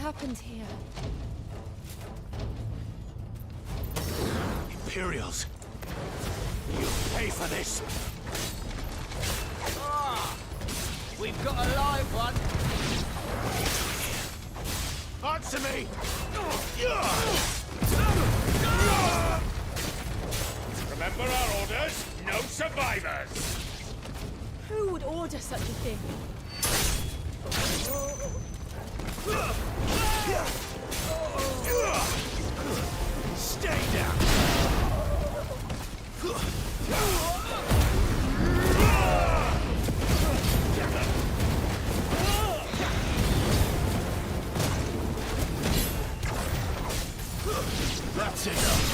happened here? Imperials! You pay for this! Ah! We've got a live one! Answer me! Remember our orders? No survivors! Who would order such a thing? Stay down! That's enough!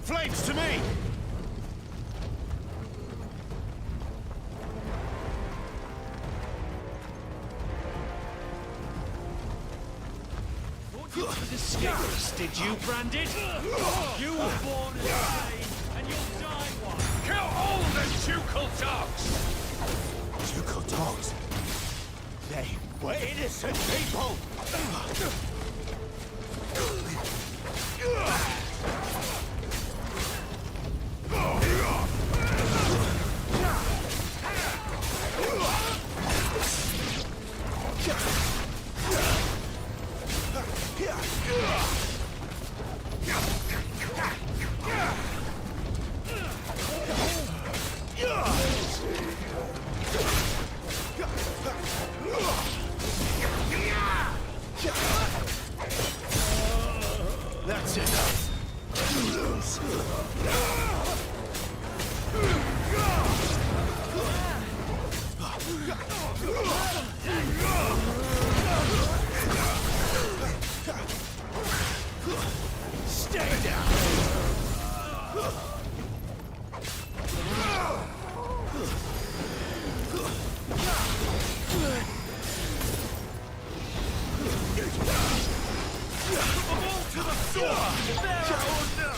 Flames to me! Did you, Branded? You were born as a slave, and you'll die one. Kill all the ducal dogs! Ducal dogs? They were innocent people! That's enough. Stay down. To the sword! There or no!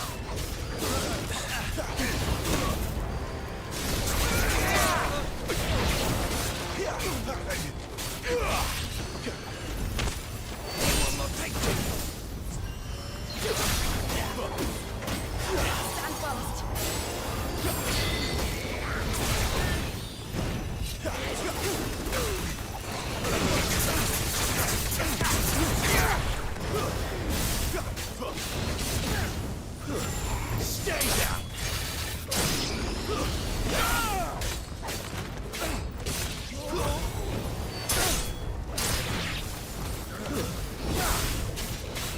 One more take. Stand fast. Stay down!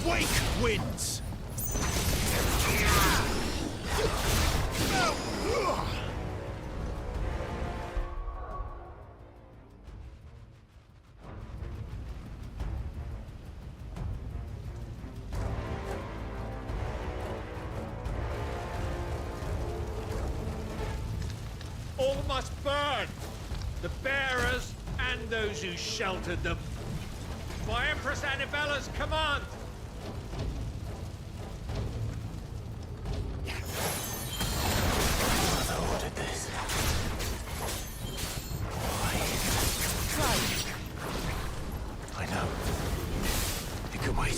Wake wins! All must burn! The bearers and those who sheltered them. By Empress Annibella's command! Mother ordered this. Why? I know. You can wait.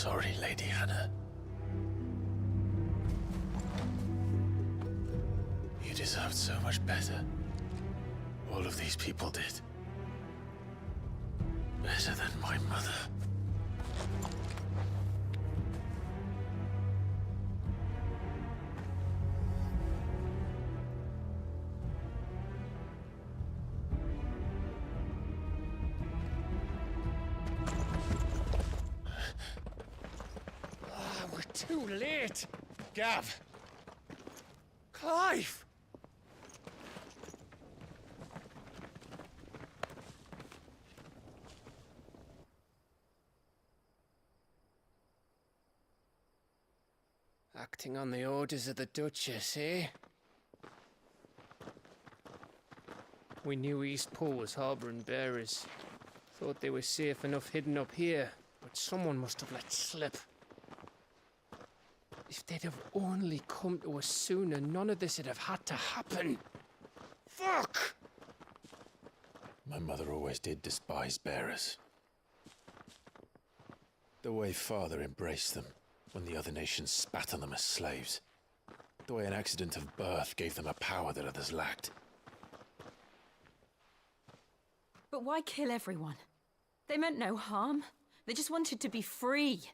sorry, Lady Hannah. You deserved so much better. All of these people did. Better than my mother. We're too late. Gav. Clive. Acting on the orders of the Duchess, eh? We knew Eastport was harbouring bearers. Thought they were safe enough hidden up here, but someone must have let slip. If they'd have only come to us sooner, none of this would have had to happen. Fuck! My mother always did despise bearers. The way Father embraced them when the other nations spat on them as slaves. The way an accident of birth gave them a power that others lacked. But why kill everyone? They meant no harm. They just wanted to be free.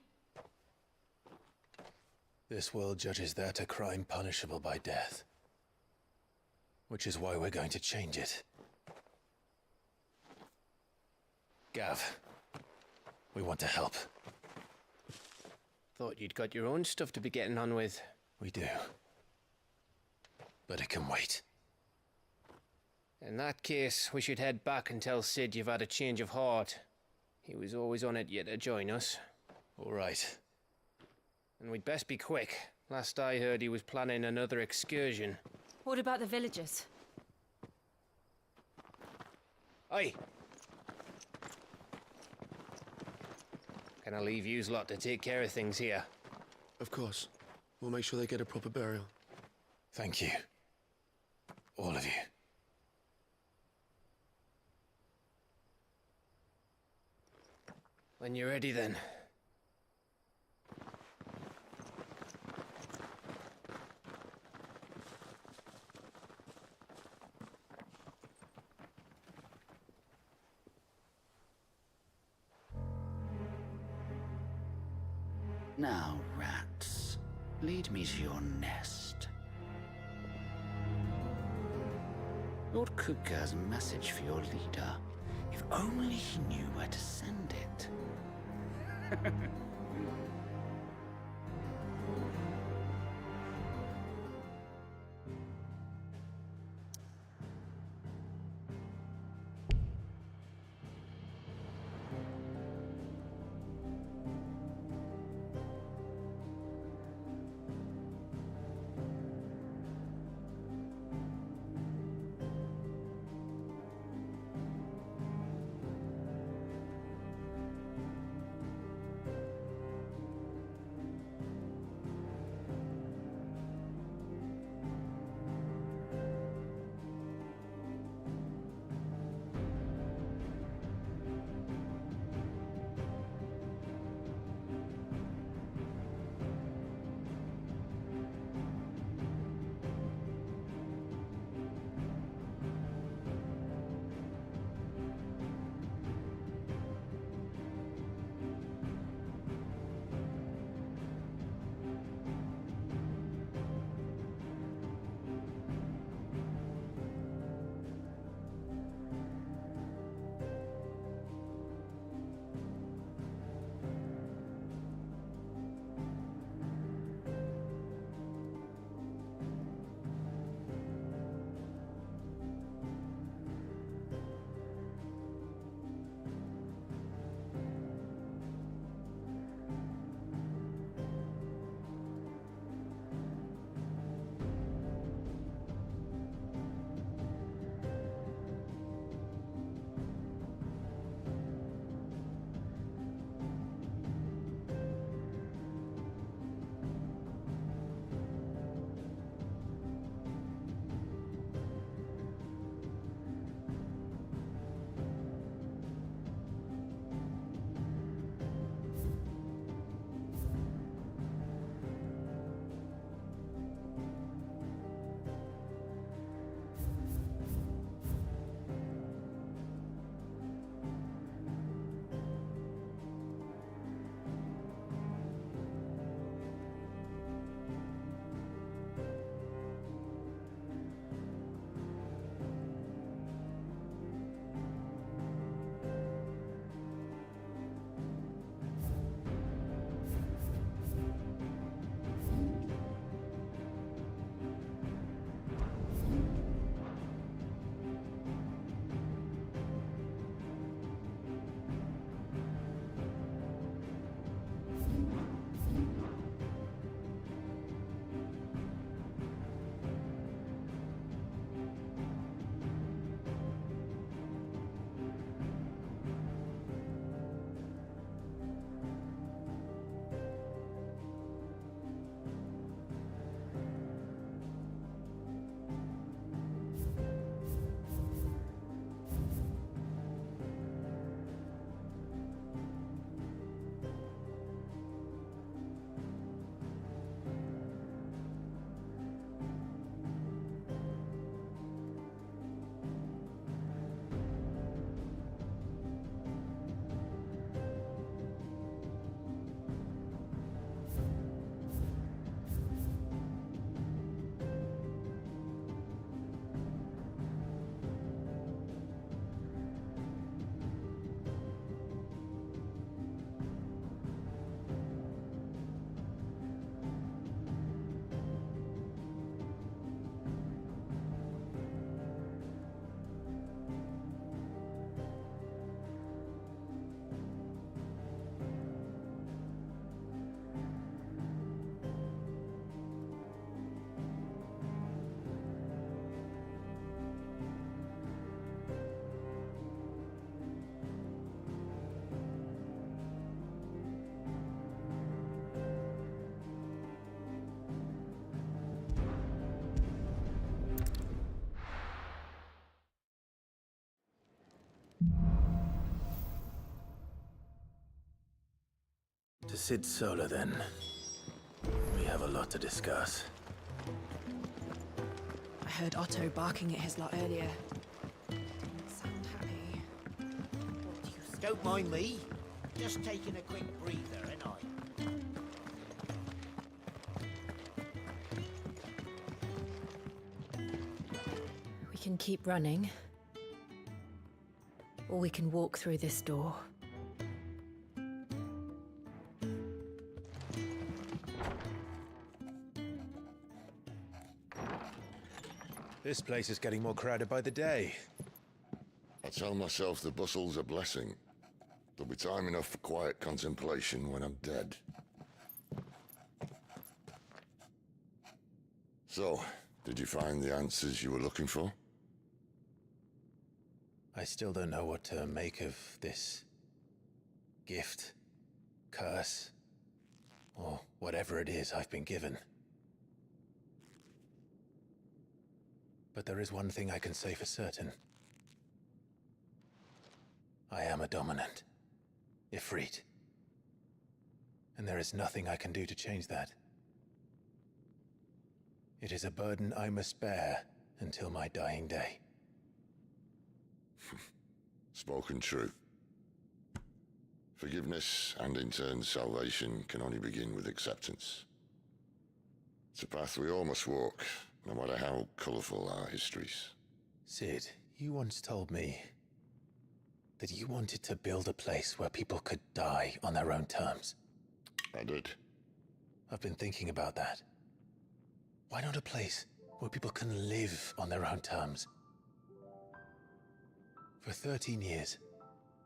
This world judges that a crime punishable by death. Which is why we're going to change it. Gav, we want to help. Thought you'd got your own stuff to be getting on with. We do. But it can wait. In that case, we should head back and tell Sid you've had a change of heart. He was always on it yet to join us. All right. And we'd best be quick. Last I heard, he was planning another excursion. What about the villagers? Aye. Can I leave yous lot to take care of things here? Of course. We'll make sure they get a proper burial. Thank you. All of you. When you're ready, then. Now, rats, lead me to your nest. Lord Kupka has a message for your leader. If only he knew where to send it. Sid Solar, then. We have a lot to discuss. I heard Otto barking at his lot earlier. Sound happy. Don't mind me. Just taking a quick breather, ain't I? We can keep running. Or we can walk through this door. This place is getting more crowded by the day. I tell myself the bustle's a blessing. There'll be time enough for quiet contemplation when I'm dead. So, did you find the answers you were looking for? I still don't know what to make of this gift, curse, or whatever it is I've been given. But there is one thing I can say for certain. I am a dominant, Ifrit. And there is nothing I can do to change that. It is a burden I must bear until my dying day. Spoken true. Forgiveness, and in turn salvation, can only begin with acceptance. It's a path we all must walk, no matter how colourful our histories. Sid, you once told me that you wanted to build a place where people could die on their own terms. I did. I've been thinking about that. Why not a place where people can live on their own terms? For 13 years,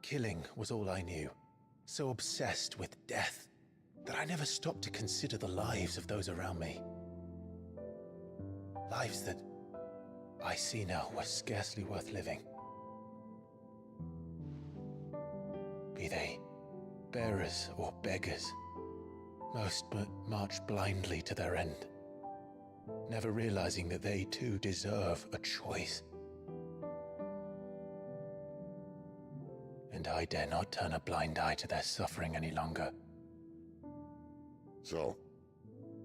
killing was all I knew. So obsessed with death that I never stopped to consider the lives of those around me. Lives that I see now were scarcely worth living. Be they bearers or beggars, most march blindly to their end, never realizing that they too deserve a choice. And I dare not turn a blind eye to their suffering any longer. So,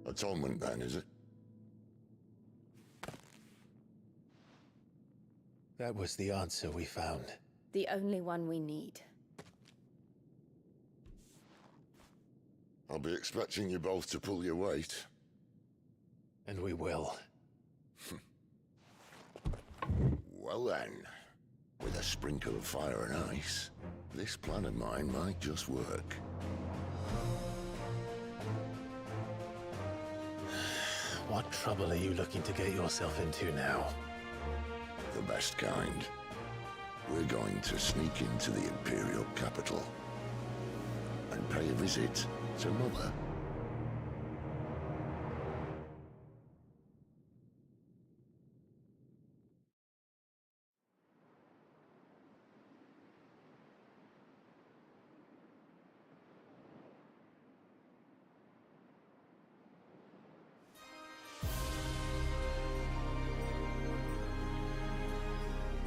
atonement then, is it? That was the answer we found. The only one we need. I'll be expecting you both to pull your weight. And we will. Well then, with a sprinkle of fire and ice, this plan of mine might just work. What trouble are you looking to get yourself into now? The best kind. We're going to sneak into the Imperial capital and pay a visit to Mother.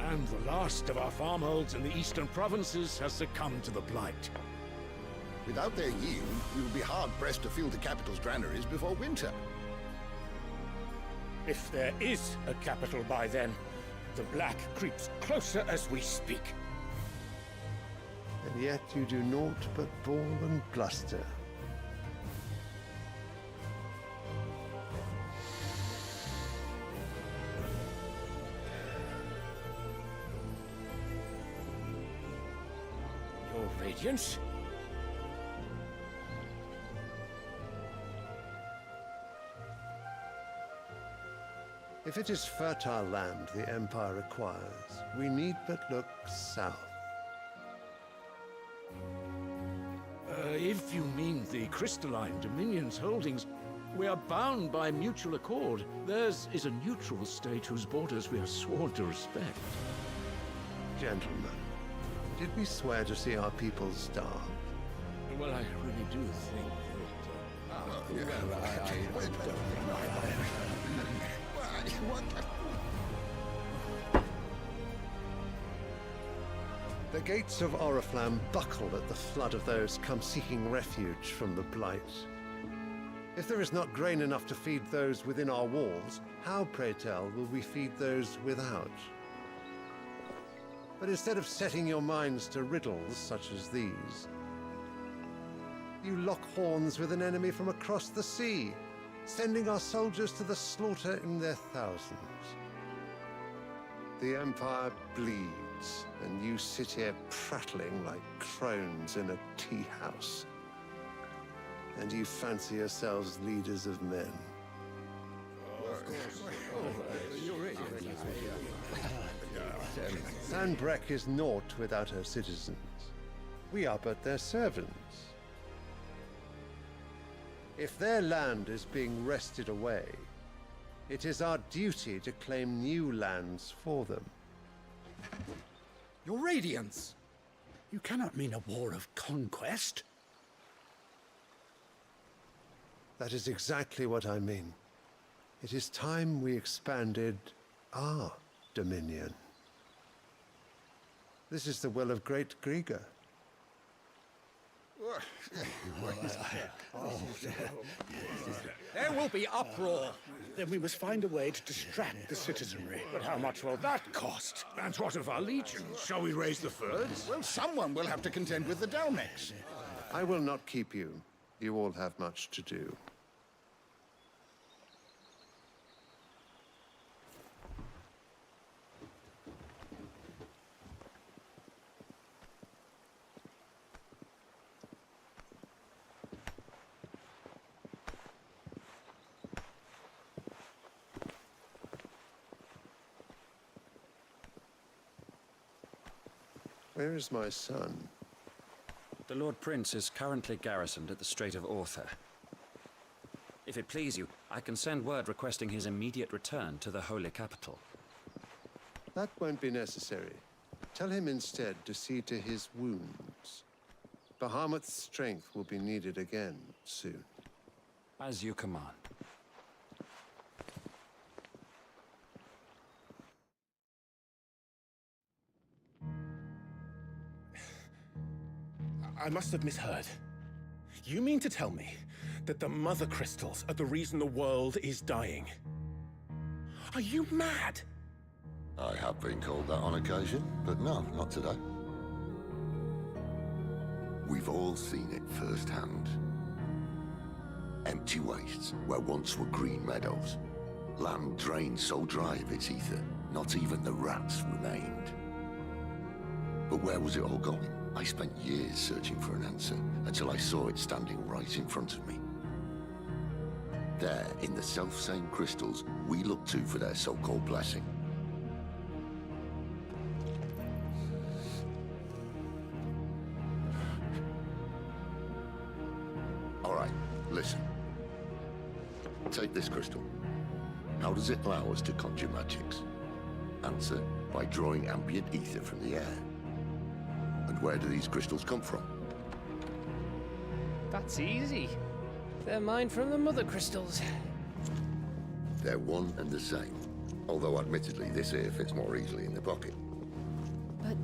And the last of our farmholds in the eastern provinces has succumbed to the blight. Without their yield, we will be hard-pressed to fill the capital's granaries before winter. If there is a capital by then, the black creeps closer as we speak. And yet you do naught but bawl and bluster. Your Radiance? If it is fertile land the Empire requires, we need but look south. If you mean the crystalline Dominion's holdings, we are bound by mutual accord. Theirs is a neutral state whose borders we are sworn to respect. Gentlemen, did we swear to see our people starve? Well, I really do think that... The gates of Oriflamme buckle at the flood of those come seeking refuge from the Blight. If there is not grain enough to feed those within our walls, how, pray tell, will we feed those without? But instead of setting your minds to riddles such as these, you lock horns with an enemy from across the sea, sending our soldiers to the slaughter in their thousands. The Empire bleeds, and you sit here prattling like crones in a tea house. And you fancy yourselves leaders of men. Sanbreque is naught without her citizens. We are but their servants. If their land is being wrested away, it is our duty to claim new lands for them. Your Radiance! You cannot mean a war of conquest. That is exactly what I mean. It is time we expanded our dominion. This is the will of great Grieger. There will be uproar. Then we must find a way to distract the citizenry. But how much will that cost? And what of our legions? Shall we raise the thirds? Well, someone will have to contend with the Dalmex. I will not keep you. You all have much to do. Where is my son? The Lord Prince is currently garrisoned at the Strait of Author. If it please you, I can send word requesting his immediate return to the Holy Capital. That won't be necessary. Tell him instead to see to his wounds. Bahamut's strength will be needed again soon. As you command. I must have misheard. You mean to tell me that the mother crystals are the reason the world is dying? Are you mad? I have been called that on occasion, but no, not today. We've all seen it firsthand. Empty wastes where once were green meadows. Land drained so dry of its ether, not even the rats remained. But where was it all going? I spent years searching for an answer, until I saw it standing right in front of me. There, in the self-same crystals we look to for their so-called blessing. All right, listen. Take this crystal. How does it allow us to conjure magics? Answer, by drawing ambient ether from the air. And where do these crystals come from? That's easy. They're mined from the mother crystals. They're one and the same. Although admittedly, this here fits more easily in the pocket. But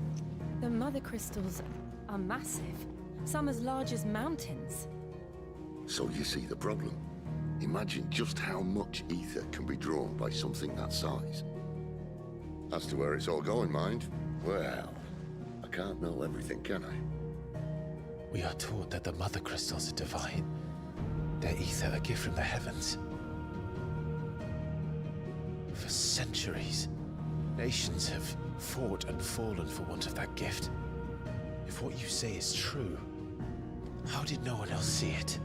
the mother crystals are massive. Some as large as mountains. So you see the problem. Imagine just how much ether can be drawn by something that size. As to where it's all going, mind, well, I can't know everything, can I? We are taught that the mother crystals are divine. Their ether a gift from the heavens. For centuries, nations have fought and fallen for want of that gift. If what you say is true, how did no one else see it?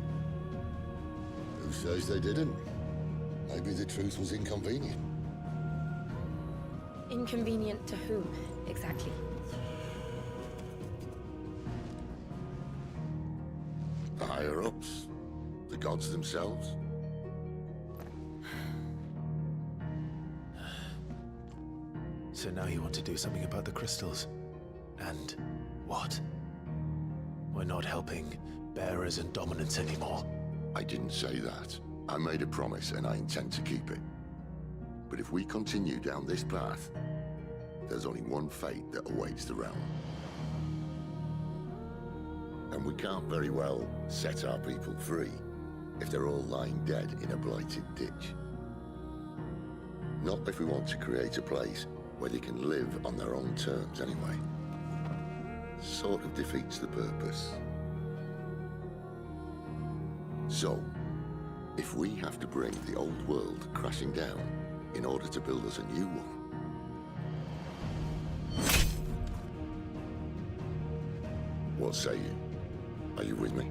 Who says they didn't? Maybe the truth was inconvenient. Inconvenient to whom, exactly? The higher-ups, the gods themselves. So now you want to do something about the crystals? And what? We're not helping bearers and dominants anymore. I didn't say that. I made a promise and I intend to keep it. But if we continue down this path, there's only one fate that awaits the realm. And we can't very well set our people free if they're all lying dead in a blighted ditch. Not if we want to create a place where they can live on their own terms anyway. Sort of defeats the purpose. So, if we have to bring the old world crashing down in order to build us a new one, what say you? Are you with me?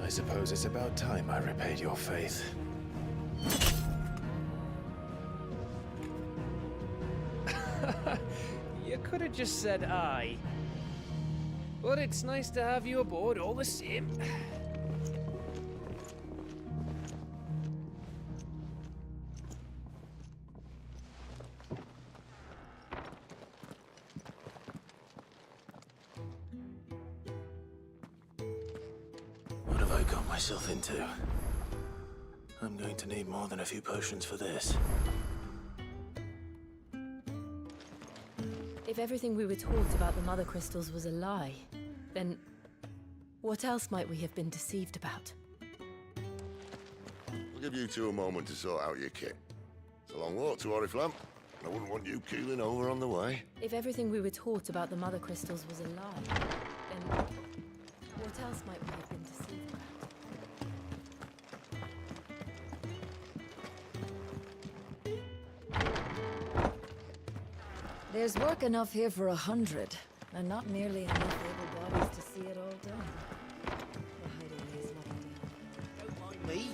I suppose it's about time I repaid your faith. You could have just said aye. But it's nice to have you aboard all the same. What have I got myself into? I'm going to need more than a few potions for this. If everything we were taught about the Mother Crystals was a lie, then what else might we have been deceived about? I'll give you two a moment to sort out your kit. It's a long walk to Oriflamme. I wouldn't want you keeling over on the way. If everything we were taught about the Mother Crystals was a lie, then what else might we have been deceived about? There's work enough here for 100, and not nearly enough able bodies to see it all done. The hideaway is not ideal. Don't mind me.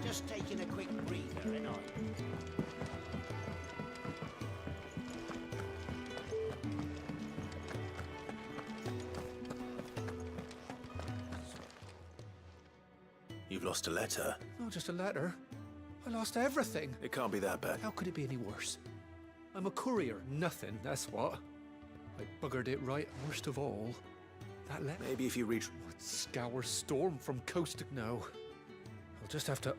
Just taking a quick breather, ain't I? You've lost a letter. Not just a letter. I lost everything. It can't be that bad. How could it be any worse? I'm a courier, nothing, that's what. I buggered it right, worst of all. That letter. Maybe if you reach... Would scour storm from coast to... No. I'll just have to...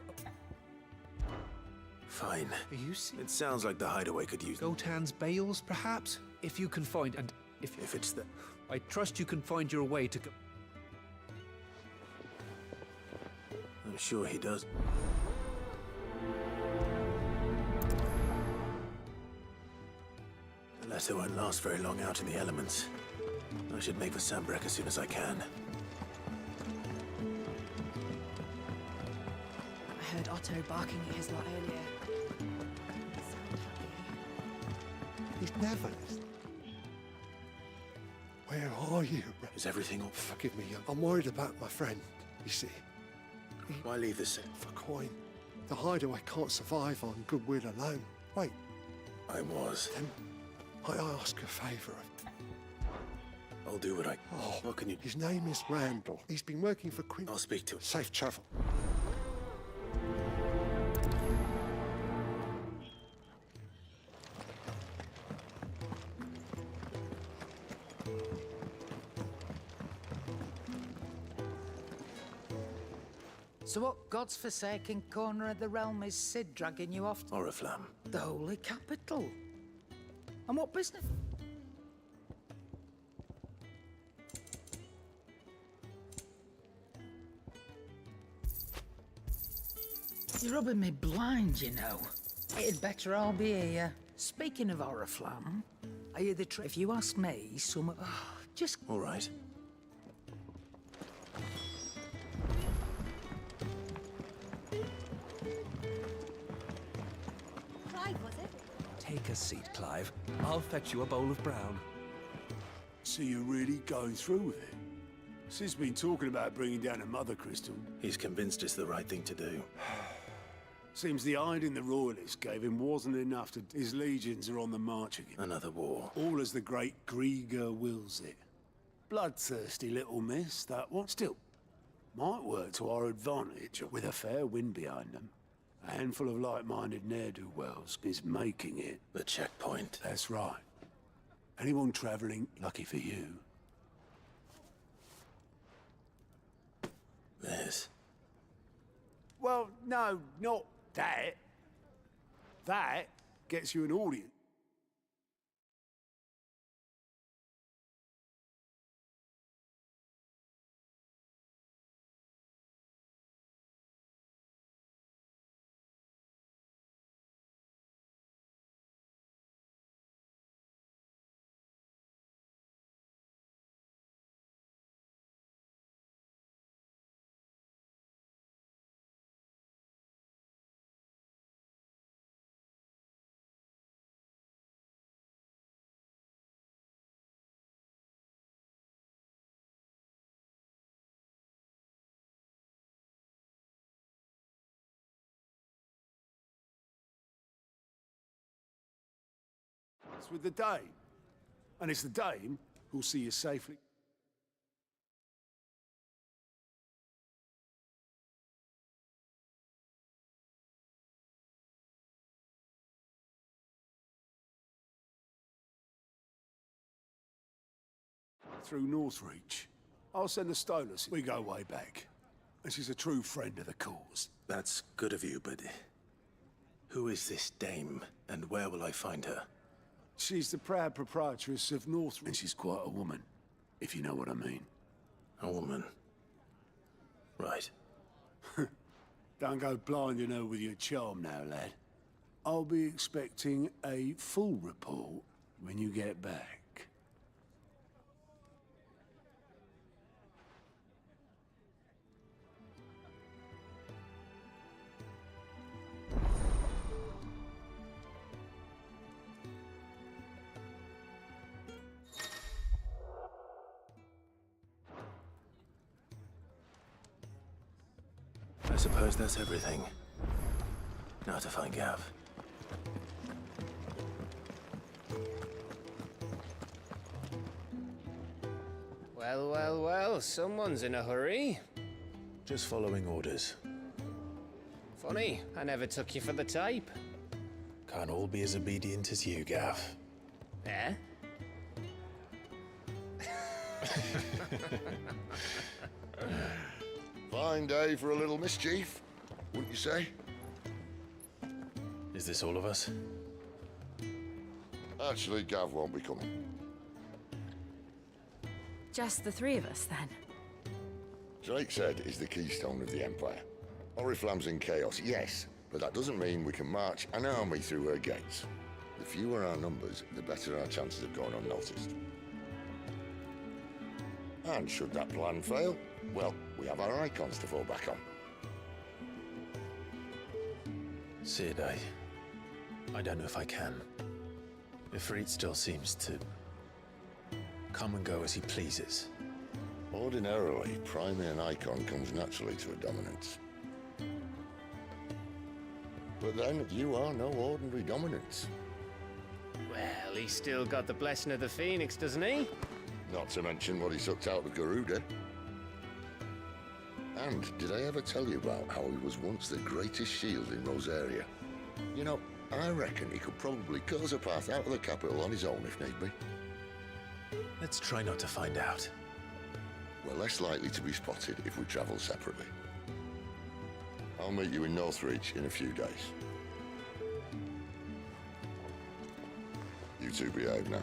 Fine. Are you see? It sounds like the hideaway could use... Gotan's bales, perhaps? If you can find... And if it's the... I trust you can find your way to... I'm sure he does. The letter won't last very long out in the elements. I should make for Sambrek as soon as I can. I heard Otto barking at his lot earlier. He's never. Where are you? Is everything all... Forgive me, I'm worried about my friend, you see. Why leave this? For coin. The hideaway can't survive on goodwill alone. Wait. I was. Then I ask a favour of... I'll do what I... Oh, what can you... His name is Randall. He's been working for Queen... I'll speak to him. Safe travel. So what God's forsaken corner of the realm is Sid dragging you off to? Oriflamme. The holy capital. And what business? You're rubbing me blind, you know. It'd better all be here. Speaking of Oriflamme, are you the if you ask me, some... just... All right. Take a seat, Clive. I'll fetch you a bowl of brown. So you're really going through with it? Sid's been talking about bringing down a Mother Crystal. He's convinced it's the right thing to do. Seems the hiding the Royalists gave him wasn't enough to... His legions are on the march again. Another war. All as the great Grieger wills it. Bloodthirsty little miss, that one. Still, might work to our advantage with a fair wind behind them. A handful of like-minded ne'er-do-wells is making it. The checkpoint. That's right. Anyone travelling, lucky for you. This. Well, no, not That gets you an audience. It's with the Dame. And it's the Dame who'll see you safely. Through Northreach. I'll send the Stolas. We go way back. And she's a true friend of the cause. That's good of you, but who is this dame, and where will I find her? She's the proud proprietress of Northreach, and she's quite a woman, if you know what I mean. A woman. Right. Don't go blinding her with your charm now, lad. I'll be expecting a full report when you get back. I suppose that's everything. Now to find Gav. Well, well, well, someone's in a hurry. Just following orders. Funny, I never took you for the type. Can't all be as obedient as you, Gav. Eh? Fine day for a little mischief, wouldn't you say? Is this all of us? Actually, Gav won't be coming. Just the three of us, then? Drake said is the keystone of the Empire. Oriflamme's in chaos, yes, but that doesn't mean we can march an army through her gates. The fewer our numbers, the better our chances of going unnoticed. And should that plan fail, well, we have our icons to fall back on. Sid, I don't know if I can. Ifrit still seems to come and go as he pleases. Ordinarily, priming an icon comes naturally to a dominance. But then, you are no ordinary dominance. Well, he's still got the blessing of the Phoenix, doesn't he? Not to mention what he sucked out of Garuda. And did I ever tell you about how he was once the greatest shield in Rosaria? You know, I reckon he could probably cut us a path out of the capital on his own if need be. Let's try not to find out. We're less likely to be spotted if we travel separately. I'll meet you in Northreach in a few days. You two behave now.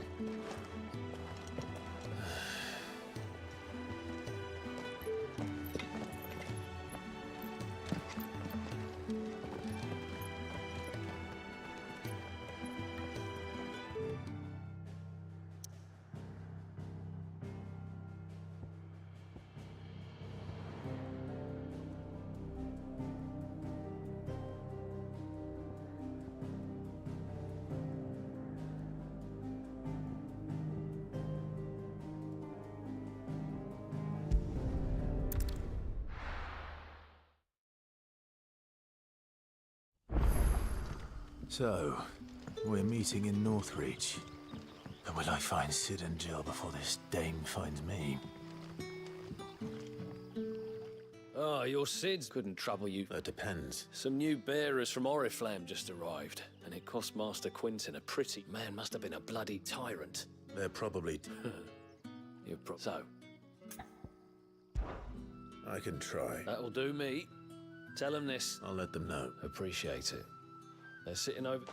So, we're meeting in Northreach. And will I find Sid and Jill before this dame finds me? Oh, your Sids couldn't trouble you. That depends. Some new bearers from Oriflamme just arrived, and it cost Master Quinton a pretty... Man must have been a bloody tyrant. They're probably... So? I can try. That'll do me. Tell them this. I'll let them know. Appreciate it. They're sitting over...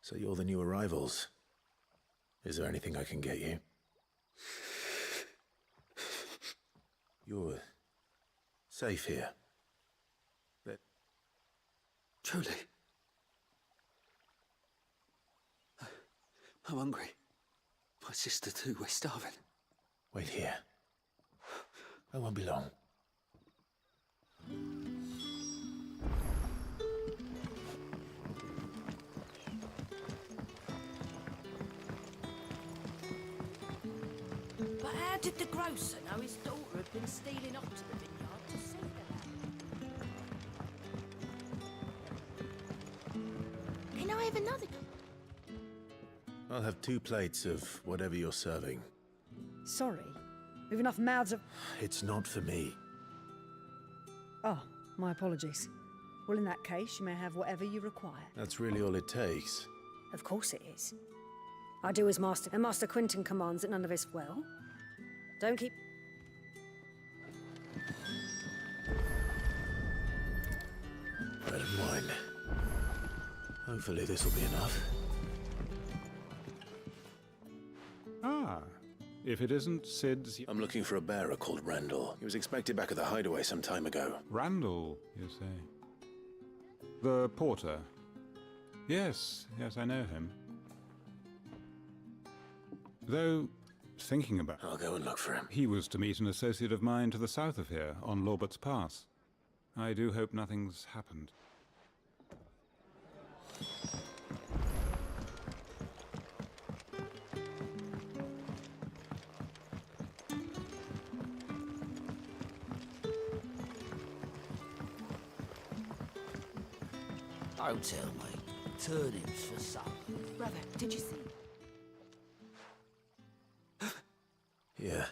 So you're the new arrivals. Is there anything I can get you? You're safe here. But Truly. I'm hungry. My sister too, we're starving. wait here. I won't be long. But how did the grocer know his daughter had been stealing up to the vineyard to see them? Can I have another? I'll have 2 plates of whatever you're serving. Sorry. We've enough mouths of... It's not for me. Oh, my apologies. Well, in that case, you may have whatever you require. That's really all it takes. Of course it is. I do as Master... And Master Quinton commands that none of us... Well, don't keep... Bread and wine. Hopefully this will be enough. Ah, if it isn't Sid's... I'm looking for a bearer called Randall. He was expected back at the hideaway some time ago. Randall, you say? The porter? Yes, I know him. Though, thinking about... I'll go and look for him. He was to meet an associate of mine to the south of here, on Lorbert's Pass. I do hope nothing's happened. Don't tell me. Turnips for supper. Brother, did you see? Yeah.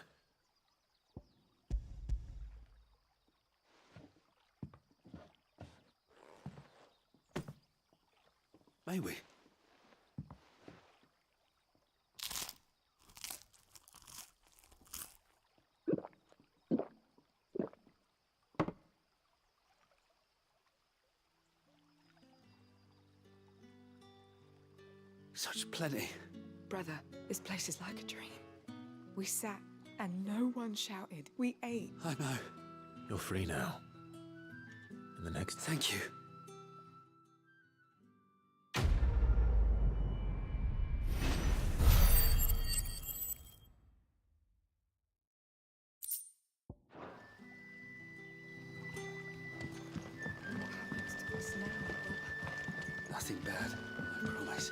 May we? Such plenty. Brother, this place is like a dream. We sat and no one shouted. We ate. I know. You're free now. And the next... Thank you. Nothing bad, I promise.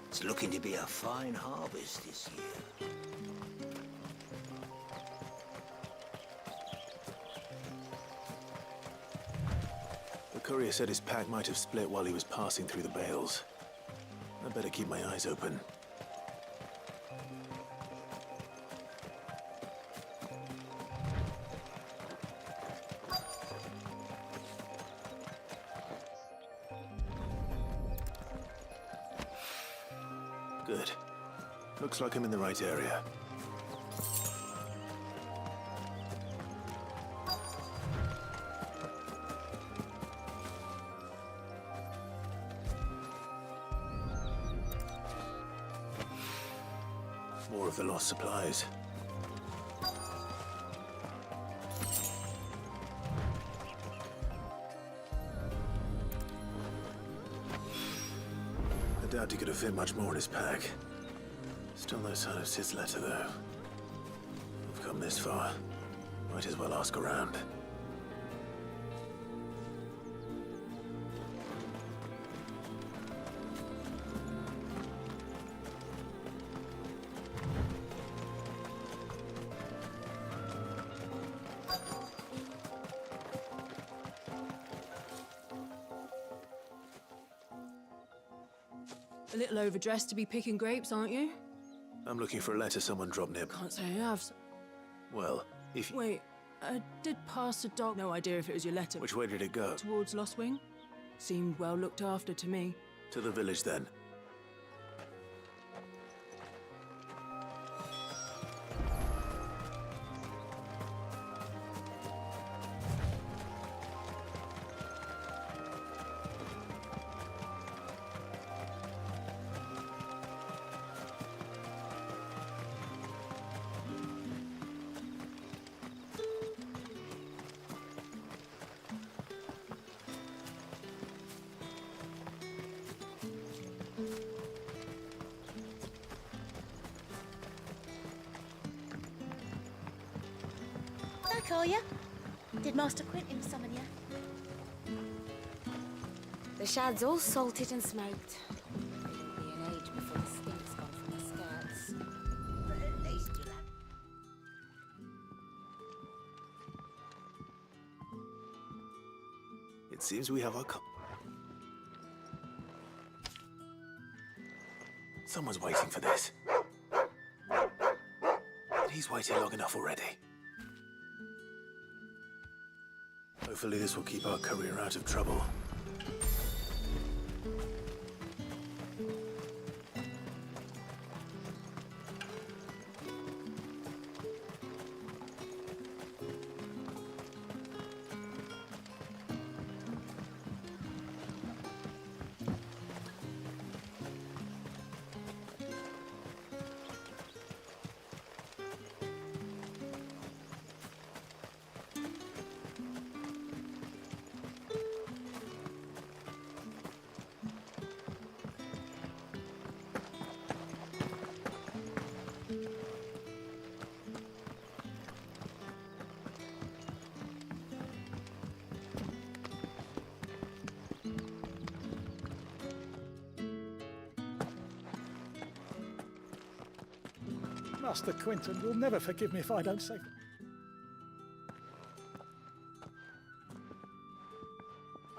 It's looking to be a fine harvest this year. The courier said his pack might have split while he was passing through the bales. I better keep my eyes open. Good. Looks like I'm in the right area. More of the lost supplies. I doubt he could have fit much more in his pack. Still no sign of Sid's letter, though. We've come this far. Might as well ask around. A little overdressed to be picking grapes, aren't you? I'm looking for a letter someone dropped near. Can't say I have. Well, if you... Wait, I did pass a dog. No idea if it was your letter. Which way did it go? Towards Lost Wing. Seemed well looked after to me. To the village, then. Back, are you? Did Master Quentin summon you? The shad's all salted and smoked. It'll be an age before the stink's gone from the skirts. But at least you'll have... It seems we have our Someone's waiting for this. He's waited long enough already. Hopefully this will keep our career out of trouble. Master Quentin will never forgive me if I don't save them.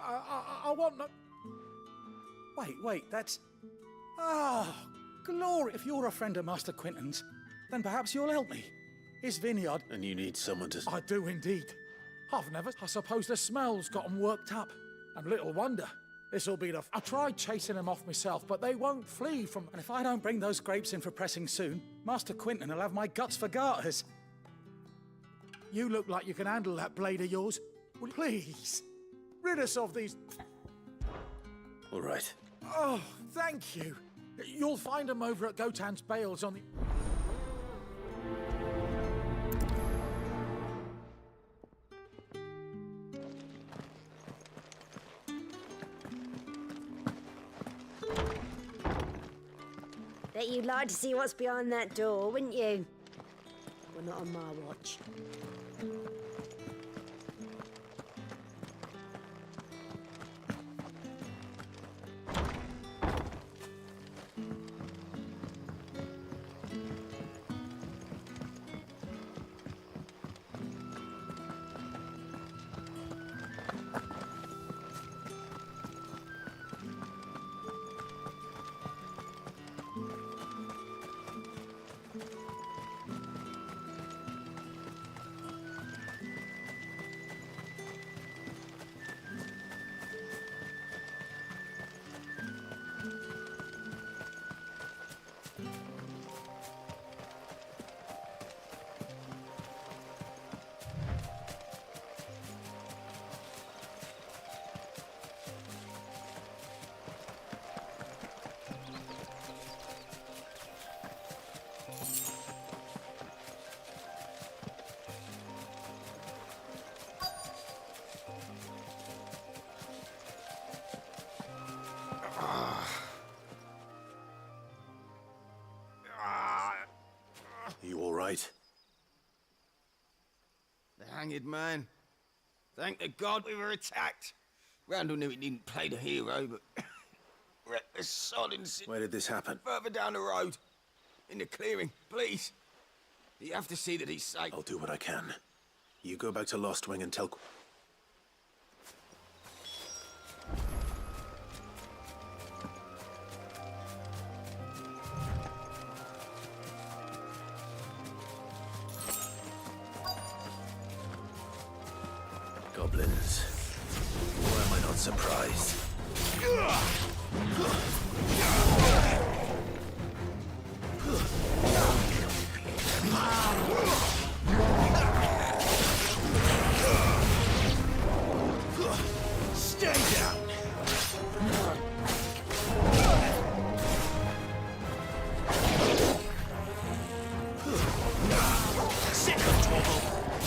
I want no... Wait, that's... Ah, glory! If you're a friend of Master Quentin's, then perhaps you'll help me. His vineyard... And you need someone to... I do indeed. I've never... I suppose the smell's got 'em worked up. And little wonder. This'll be the... I tried chasing them off myself, but they won't flee from... And if I don't bring those grapes in for pressing soon, Master Quentin will have my guts for garters. You look like you can handle that blade of yours. Well, please, rid us of these... All right. Oh, thank you. You'll find them over at Gotan's Bales on the... Bet you'd like to see what's behind that door, wouldn't you? Well, not on my watch. You all right? The hanged man. Thank the God we were attacked. Randall knew he didn't play the hero, but wrecked the sodding city. Where did this happen? Further down the road. In the clearing, please. You have to see that he's safe. I'll do what I can. You go back to Lost Wing and tell... goblins. Why am I not surprised? Stay down! Sick of trouble!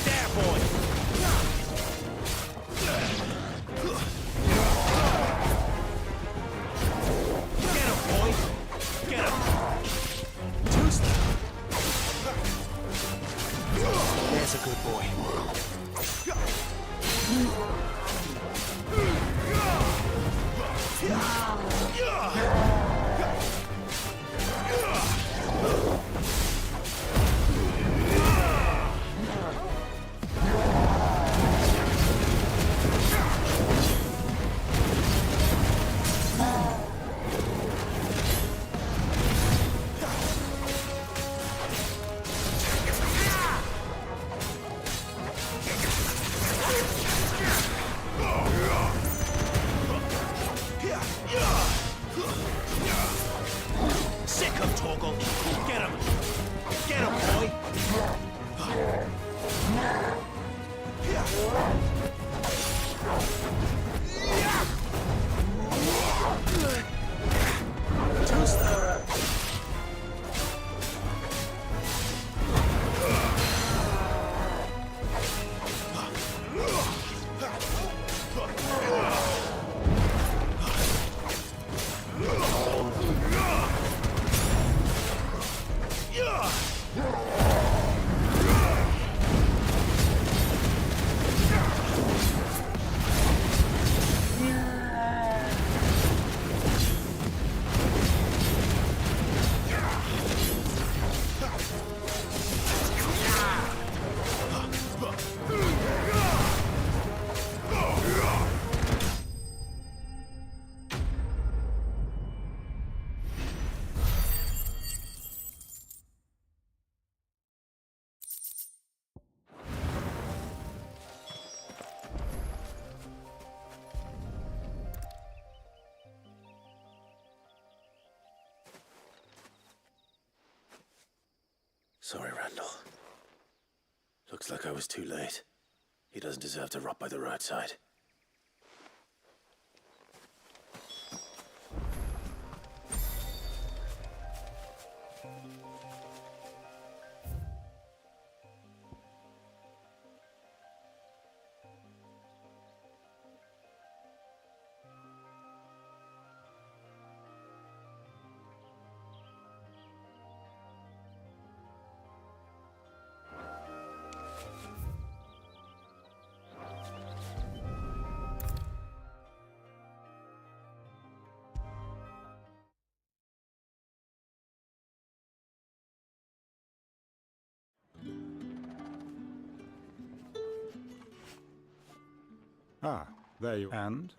There, boy! Get him, boy! Get him! There's a good boy. Sick of Torgal. Get him. Get him, boy. Sorry, Randall. Looks like I was too late. He doesn't deserve to rot by the roadside. Ah, there you... And?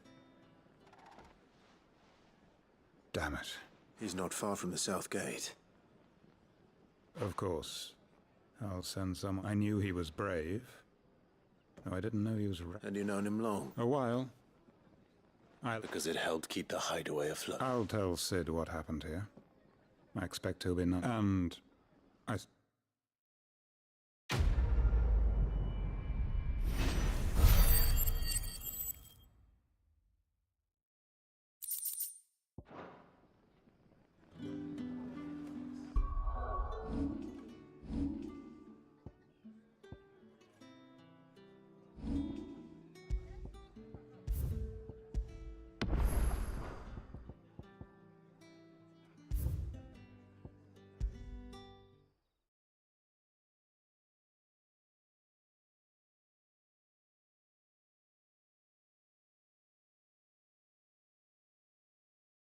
Damn it. He's not far from the south gate. Of course. I'll send some... I knew he was brave. No, I didn't know he was... And you known him long? A while. Because it helped keep the hideaway afloat. I'll tell Sid what happened here. I expect he'll be... And...